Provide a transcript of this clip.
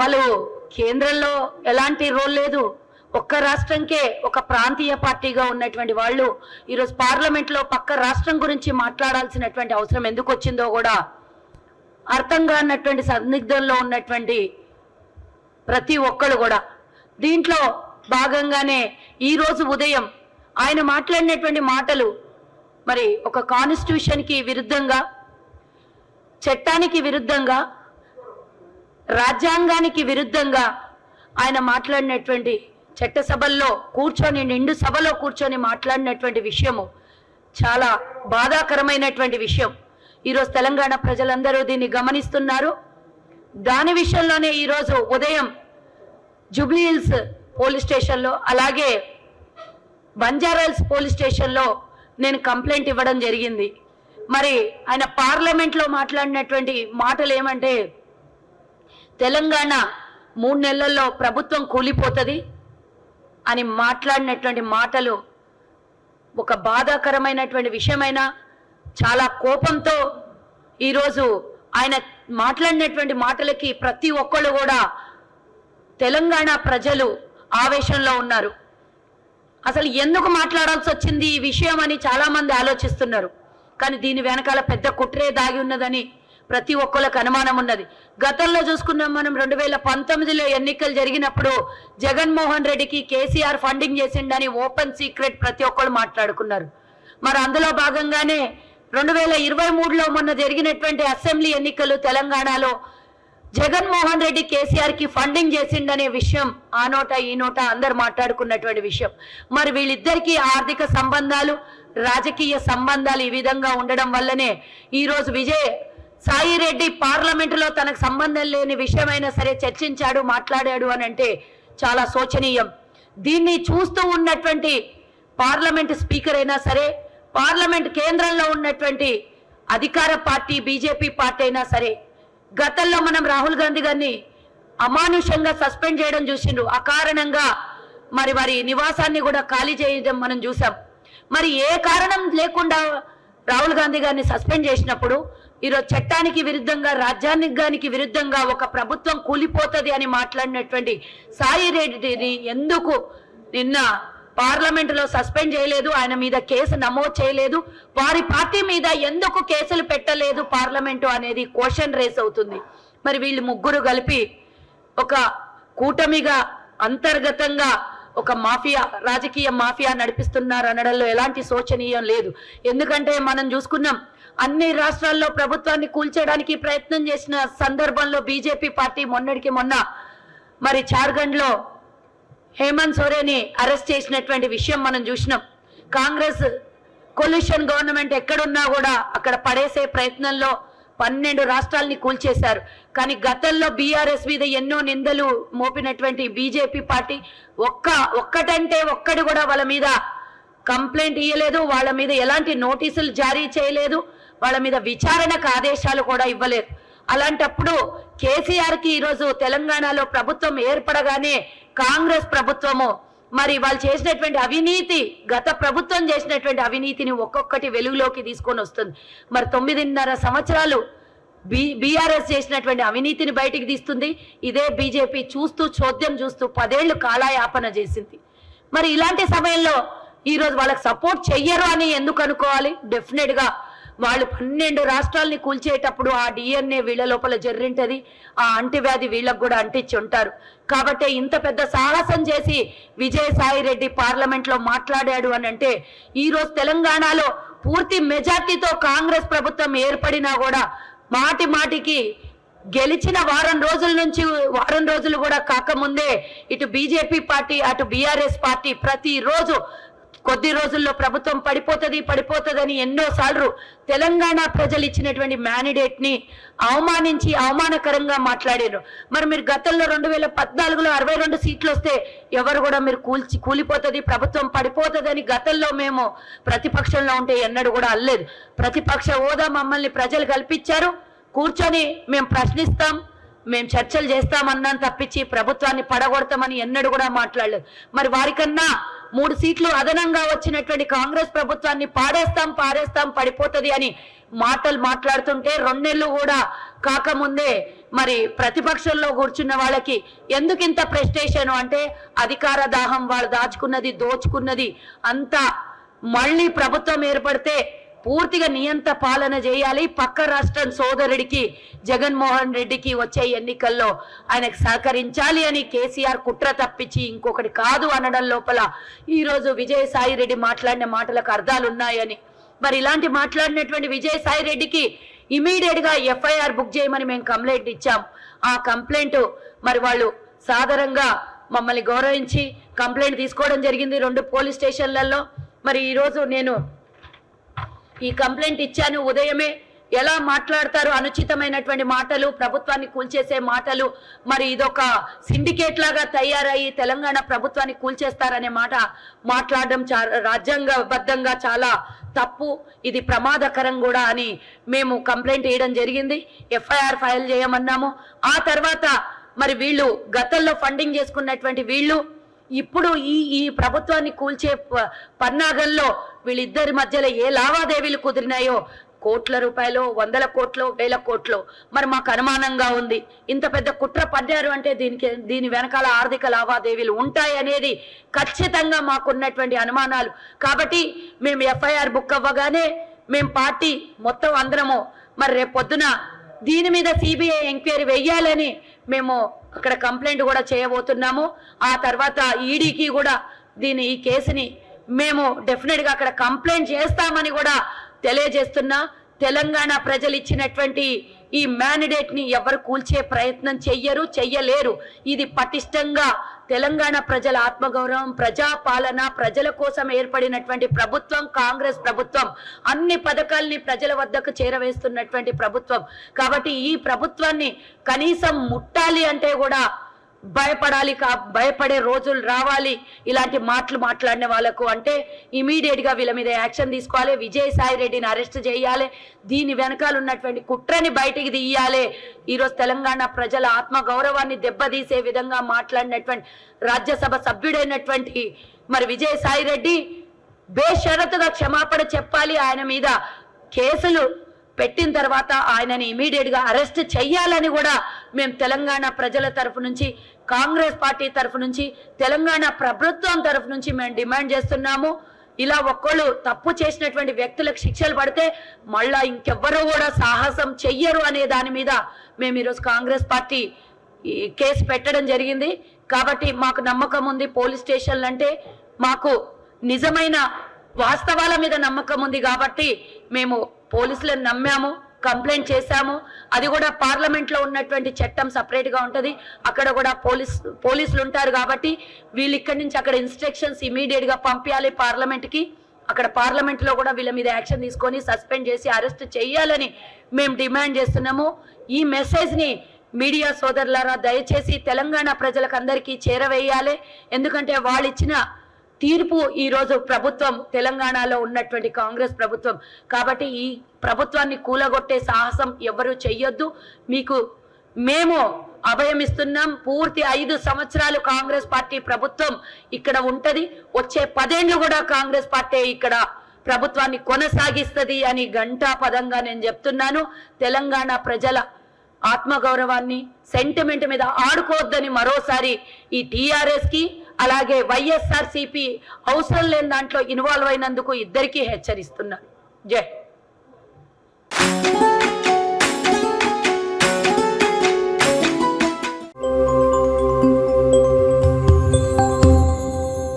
వాళ్ళు కేంద్రంలో ఎలాంటి రోల్ లేదు, ఒక్క రాష్ట్రంకే ఒక ప్రాంతీయ పార్టీగా ఉన్నటువంటి వాళ్ళు ఈరోజు పార్లమెంట్లో పక్క రాష్ట్రం గురించి మాట్లాడాల్సినటువంటి అవసరం ఎందుకు వచ్చిందో కూడా అర్థం కానటువంటి సందిగ్ధంలో ఉన్నటువంటి ప్రతి ఒక్కరు కూడా దీంట్లో భాగంగానే ఈరోజు ఉదయం ఆయన మాట్లాడినటువంటి మాటలు మరి ఒక కాన్స్టిట్యూషన్కి విరుద్ధంగా, చట్టానికి విరుద్ధంగా, రాజ్యాంగానికి విరుద్ధంగా ఆయన మాట్లాడినటువంటి చట్టసభల్లో కూర్చొని, నిండు సభలో కూర్చొని మాట్లాడినటువంటి విషయము చాలా బాధాకరమైనటువంటి విషయం. ఈరోజు తెలంగాణ ప్రజలందరూ దీన్ని గమనిస్తున్నారు. దాని విషయంలోనే ఈరోజు ఉదయం జూబ్లీ హిల్స్ పోలీస్ స్టేషన్లో, అలాగే బంజారాహిల్స్ పోలీస్ స్టేషన్లో నేను కంప్లైంట్ ఇవ్వడం జరిగింది. మరి ఆయన పార్లమెంట్లో మాట్లాడినటువంటి మాటలు ఏమంటే, తెలంగాణ 3 నెలల్లో ప్రభుత్వం కూలిపోతుంది అని మాట్లాడినటువంటి మాటలు ఒక బాధాకరమైనటువంటి విషయమైనా చాలా కోపంతో ఈరోజు ఆయన మాట్లాడినటువంటి మాటలకి ప్రతి ఒక్కళ్ళు కూడా తెలంగాణ ప్రజలు ఆవేశంలో ఉన్నారు. అసలు ఎందుకు మాట్లాడాల్సి వచ్చింది ఈ విషయం అని చాలామంది ఆలోచిస్తున్నారు. కానీ దీని వెనకాల పెద్ద కుట్రే దాగి ఉన్నదని ప్రతి ఒక్కళ్ళకి అనుమానం ఉన్నది. గతంలో చూసుకున్నాం మనం, 2019లో ఎన్నికలు జరిగినప్పుడు జగన్మోహన్ రెడ్డికి కేసీఆర్ ఫండింగ్ చేసిండని ఓపెన్ సీక్రెట్ ప్రతి ఒక్కళ్ళు మాట్లాడుకున్నారు. మరి అందులో భాగంగానే 2023లో మొన్న జరిగినటువంటి అసెంబ్లీ ఎన్నికలు తెలంగాణలో జగన్మోహన్ రెడ్డి కేసీఆర్కి ఫండింగ్ చేసిండనే విషయం ఆ నోట ఈ నోట అందరు మాట్లాడుకున్నటువంటి విషయం. మరి వీళ్ళిద్దరికీ ఆర్థిక సంబంధాలు, రాజకీయ సంబంధాలు ఈ విధంగా ఉండడం వల్లనే ఈరోజు సాయి రెడ్డి పార్లమెంటులో తనకు సంబంధం లేని విషయమైనా సరే చర్చించాడు, మాట్లాడాడు అని అంటే చాలా శోచనీయం. దీన్ని చూస్తూ ఉన్నటువంటి పార్లమెంట్ స్పీకర్ అయినా సరే, పార్లమెంట్ కేంద్రంలో ఉన్నటువంటి అధికార పార్టీ బీజేపీ పార్టీ అయినా సరే, గతంలో మనం రాహుల్ గాంధీ గారిని అమానుషంగా సస్పెండ్ చేయడం చూసిండ్రు. అకారణంగా మరి వారి నివాసాన్ని కూడా ఖాళీ చేయడం మనం చూసాం. మరి ఏ కారణం లేకుండా రాహుల్ గాంధీ గారిని సస్పెండ్ చేసినప్పుడు ఈరోజు చట్టానికి విరుద్ధంగా, రాజ్యాంగానికి విరుద్ధంగా ఒక ప్రభుత్వం కూలిపోతుంది అని మాట్లాడినటువంటి సాయి రెడ్డిని ఎందుకు నిన్న పార్లమెంటులో సస్పెండ్ చేయలేదు, ఆయన మీద కేసు నమోదు చేయలేదు, వారి పార్టీ మీద ఎందుకు కేసులు పెట్టలేదు పార్లమెంటు అనేది క్వశ్చన్ రేస్ అవుతుంది. మరి వీళ్ళు ముగ్గురు కలిపి ఒక కూటమిగా అంతర్గతంగా ఒక మాఫియా, రాజకీయ మాఫియా నడిపిస్తున్నారు అనడంలో ఎలాంటి శోచనీయం లేదు. ఎందుకంటే మనం చూసుకున్నాం, అన్ని రాష్ట్రాల్లో ప్రభుత్వాన్ని కూల్చేయడానికి ప్రయత్నం చేసిన సందర్భంలో బీజేపీ పార్టీ మొన్నటికి మొన్న మరి జార్ఖండ్లో హేమంత్ సోరెన్ని అరెస్ట్ చేసినటువంటి విషయం మనం చూసినాం. కాంగ్రెస్ కొల్యూషన్ గవర్నమెంట్ ఎక్కడున్నా కూడా అక్కడ పడేసే ప్రయత్నంలో 12 రాష్ట్రాలని కూల్చేశారు. కానీ గతంలో బీఆర్ఎస్ మీద ఎన్నో నిందలు మోపినటువంటి బీజేపీ పార్టీ ఒక్కటంటే ఒక్కడు కూడా వాళ్ళ మీద కంప్లైంట్ ఇవ్వలేదు, వాళ్ళ మీద ఎలాంటి నోటీసులు జారీ చేయలేదు, వాళ్ళ మీద విచారణకు ఆదేశాలు కూడా ఇవ్వలేదు. అలాంటప్పుడు కేసీఆర్కి ఈరోజు తెలంగాణలో ప్రభుత్వం ఏర్పడగానే కాంగ్రెస్ ప్రభుత్వము మరి వాళ్ళు చేసినటువంటి అవినీతి, గత ప్రభుత్వం చేసినటువంటి అవినీతిని ఒక్కొక్కటి వెలుగులోకి తీసుకొని వస్తుంది. మరి 9.5 సంవత్సరాలు బీఆర్ఎస్ చేసినటువంటి అవినీతిని బయటికి తీస్తుంది. ఇదే బీజేపీ చూస్తూ చోద్యం చూస్తూ 10 ఏళ్ళు కాలయాపన చేసింది. మరి ఇలాంటి సమయంలో ఈరోజు వాళ్ళకి సపోర్ట్ చెయ్యరు అని ఎందుకు అనుకోవాలి? డెఫినెట్గా వాళ్ళు 12 రాష్ట్రాలని కూల్చేటప్పుడు ఆ డిఎన్ఏ వీళ్ళ లోపల జర్రింటది, ఆ అంటువ్యాధి వీళ్ళకు కూడా అంటించి ఉంటారు. కాబట్టి ఇంత పెద్ద సాహసం చేసి విజయసాయి రెడ్డి పార్లమెంట్లో మాట్లాడాడు అని అంటే, ఈరోజు తెలంగాణలో పూర్తి మెజార్టీతో కాంగ్రెస్ ప్రభుత్వం ఏర్పడినా కూడా మాటికి గెలిచిన వారం రోజులు కూడా కాకముందే ఇటు బీజేపీ పార్టీ అటు బీఆర్ఎస్ పార్టీ ప్రతిరోజు కొద్ది రోజుల్లో ప్రభుత్వం పడిపోతుందని ఎన్నోసార్లు తెలంగాణ ప్రజలు ఇచ్చినటువంటి మ్యాండేట్ ని అవమానించి అవమానకరంగా మాట్లాడారు. మరి మీరు గతంలో 2014లో 62 సీట్లు వస్తే ఎవరు కూడా మీరు కూలిపోతుంది, ప్రభుత్వం పడిపోతుందని గతంలో మేము ప్రతిపక్షంలో ఉంటే ఎన్నడూ కూడా అల్లేదు. ప్రతిపక్ష హోదా మమ్మల్ని ప్రజలు కల్పించారు, కూర్చొని మేము ప్రశ్నిస్తాం, మేము చర్చలు చేస్తామన్నాను తప్పించి ప్రభుత్వాన్ని పడగొడతామని ఎన్నడూ కూడా మాట్లాడలేదు. మరి వారికన్నా 3 సీట్లు అదనంగా వచ్చినటువంటి కాంగ్రెస్ ప్రభుత్వాన్ని పారేస్తాం పడిపోతది అని మాటలు మాట్లాడుతుంటే 2 నెలలు కూడా కాకముందే మరి ప్రతిపక్షంలో కూర్చున్న వాళ్ళకి ఎందుకింత ప్రెస్టేషన్ అంటే అధికార దాహం, వాళ్ళు దాచుకున్నది దోచుకున్నది అంతా మళ్ళీ ప్రభుత్వం ఏర్పడితే పూర్తిగా నియంత పాలన చేయాలి, పక్క రాష్ట్రం సోదరుడికి జగన్మోహన్ రెడ్డికి వచ్చే ఎన్నికల్లో ఆయనకు సహకరించాలి అని కేసీఆర్ కుట్ర తప్పించి ఇంకొకటి కాదు అనడం లోపల ఈరోజు విజయసాయి రెడ్డి మాట్లాడిన మాటలకు అర్థాలు ఉన్నాయని, మరి ఇలాంటి మాట్లాడినటువంటి విజయసాయి రెడ్డికి ఇమీడియట్ గా ఎఫ్ఐఆర్ బుక్ చేయమని మేము కంప్లైంట్ ఇచ్చాం. ఆ కంప్లైంట్ మరి వాళ్ళు సాధారణంగా మమ్మల్ని గౌరవించి కంప్లైంట్ తీసుకోవడం జరిగింది 2 పోలీస్ స్టేషన్లలో. మరి ఈరోజు నేను ఈ కంప్లైంట్ ఇచ్చాను. ఉదయమే ఎలా మాట్లాడతారు, అనుచితమైనటువంటి మాటలు, ప్రభుత్వాన్ని కూల్చేసే మాటలు, మరి ఇదొక సిండికేట్ లాగా తయారయ్యి తెలంగాణ ప్రభుత్వాన్ని కూల్చేస్తారనే మాట మాట్లాడడం రాజ్యాంగబద్ధంగా చాలా తప్పు, ఇది ప్రమాదకరం కూడా అని మేము కంప్లైంట్ చేయడం జరిగింది. ఎఫ్ఐఆర్ ఫైల్ చేయమన్నాము. ఆ తర్వాత మరి వీళ్ళు గతంలో ఫండింగ్ చేసుకున్నటువంటి వీళ్ళు ఇప్పుడు ఈ ప్రభుత్వాన్ని కూల్చే పన్నాగంలో వీళ్ళిద్దరి మధ్యలో ఏ లావాదేవీలు కుదిరినాయో, కోట్ల రూపాయలు, 100 కోట్లు, 1000 కోట్లు, మరి మాకు అనుమానంగా ఉంది. ఇంత పెద్ద కుట్ర పడ్డారు అంటే దీని వెనకాల ఆర్థిక లావాదేవీలు ఉంటాయి అనేది ఖచ్చితంగా మాకున్నటువంటి అనుమానాలు. కాబట్టి మేము ఎఫ్ఐఆర్ బుక్ అవ్వగానే మేము పార్టీ మొత్తం అందరము మరి రేపు పొద్దున దీని మీద సిబిఐ ఎంక్వైరీ వెయ్యాలని మేము అక్కడ కంప్లైంట్ కూడా చేయబోతున్నాము. ఆ తర్వాత ఈడీకి కూడా ఈ కేసుని మేము డెఫినెట్ గా అక్కడ కంప్లైంట్ చేస్తామని కూడా తెలియజేస్తున్నా. తెలంగాణ ప్రజలు ఇచ్చినటువంటి ఈ మ్యాండేట్ ని ఎవరు కూల్చే ప్రయత్నం చెయ్యలేరు. ఇది పటిష్టంగా తెలంగాణ ప్రజల ఆత్మగౌరవం, ప్రజాపాలన, ప్రజల కోసం ఏర్పడినటువంటి ప్రభుత్వం కాంగ్రెస్ ప్రభుత్వం. అన్ని పథకాల్ని ప్రజల వద్దకు చేరవేస్తున్నటువంటి ప్రభుత్వం. కాబట్టి ఈ ప్రభుత్వాన్ని కనీసం ముట్టాలి అంటే కూడా భయపడే రోజులు రావాలి. ఇలాంటి మాటలు మాట్లాడిన వాళ్ళకు అంటే ఇమీడియట్ గా వీళ్ళ మీద యాక్షన్ తీసుకోవాలి. విజయసాయి రెడ్డిని అరెస్ట్ చేయాలి. దీని వెనకాల ఉన్నటువంటి కుట్రని బయటికి తీయాలి. ఈరోజు తెలంగాణ ప్రజల ఆత్మ గౌరవాన్ని దెబ్బతీసే విధంగా మాట్లాడినటువంటి రాజ్యసభ సభ్యుడైనటువంటి మరి విజయసాయి రెడ్డి బేషరతుగా క్షమాపణ చెప్పాలి. ఆయన మీద కేసులు పెట్టిన తర్వాత ఆయనని ఇమీడియట్ గా అరెస్ట్ చెయ్యాలని కూడా మేము తెలంగాణ ప్రజల తరఫు నుంచి, కాంగ్రెస్ పార్టీ తరఫు నుంచి, తెలంగాణ ప్రభుత్వం తరఫు నుంచి మేము డిమాండ్ చేస్తున్నాము. ఇలా ఒక్కళ్ళు తప్పు చేసినటువంటి వ్యక్తులకు శిక్షలు పడితే మళ్ళా ఇంకెవ్వరూ కూడా సాహసం చెయ్యరు అనే దాని మీద మేము ఈరోజు కాంగ్రెస్ పార్టీ కేసు పెట్టడం జరిగింది. కాబట్టి మాకు నమ్మకం ఉంది. పోలీస్ స్టేషన్లు అంటే మాకు నిజమైన వాస్తవాల మీద నమ్మకం ఉంది కాబట్టి మేము పోలీసులను నమ్మాము, కంప్లైంట్ చేశాము. అది కూడా పార్లమెంట్ లో ఉన్నటువంటి చట్టం సపరేట్ గా ఉంటది. అక్కడ కూడా పోలీసులు ఉంటారు కాబట్టి వీళ్ళు ఇక్కడి నుంచి అక్కడ ఇన్స్ట్రక్షన్స్ ఇమీడియట్ గా పంపించాలి పార్లమెంట్ కి. అక్కడ పార్లమెంట్ లో కూడా వీళ్ళ మీద యాక్షన్ తీసుకొని సస్పెండ్ చేసి అరెస్ట్ చేయాలని మేము డిమాండ్ చేస్తున్నాము. ఈ మెసేజ్ ని మీడియా సోదరులారా దయచేసి తెలంగాణ ప్రజలకు అందరికీ చేరవేయాలి. ఎందుకంటే వాళ్ళు ఇచ్చిన తీర్పు ఈ రోజు ప్రభుత్వం తెలంగాణలో ఉన్నటువంటి కాంగ్రెస్ ప్రభుత్వం. కాబట్టి ఈ ప్రభుత్వాన్ని కూలగొట్టే సాహసం ఎవరు చెయ్యొద్దు. మీకు మేము అభయం ఇస్తున్నాం. పూర్తి 5 సంవత్సరాలు కాంగ్రెస్ పార్టీ ప్రభుత్వం ఇక్కడ ఉంటది. వచ్చే 10 ఏళ్ళు కూడా కాంగ్రెస్ పార్టీ ఇక్కడ ప్రభుత్వాన్ని కొనసాగిస్తది అని ఘంటాపదంగా నేను చెప్తున్నాను. తెలంగాణ ప్రజల ఆత్మగౌరవాన్ని, సెంటిమెంట్ మీద ఆడుకోవద్దని మరోసారి ఈ టీఆర్ఎస్ కి అలాగే వైఎస్ఆర్సీపీ అవసరం లేని దాంట్లో ఇన్వాల్వ్ అయినందుకు ఇద్దరికీ హెచ్చరిస్తున్నాను. జై